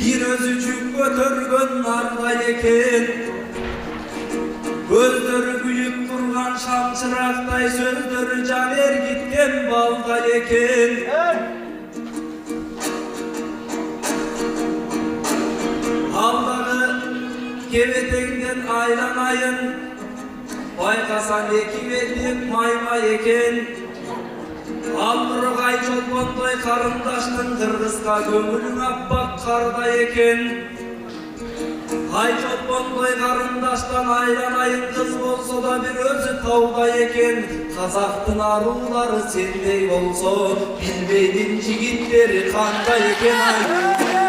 bir özü жүк көтөргөн нарда экен. Көздөрү күйүп турган шам чырактай, сөздөрү жан эргиткен балда экен. Алдагы кебетеңден айланайын, байкасаң эки бети майма экен. Албыргай чолпондой карындаштын кыргызга көңүлүң аппак карда экен. Ай чолпондой карындаштан айланайын, кыз болсо да бир өзү тауда экен. Казактын арулары сендей болсо, билбеймин жигиттери кандай экен.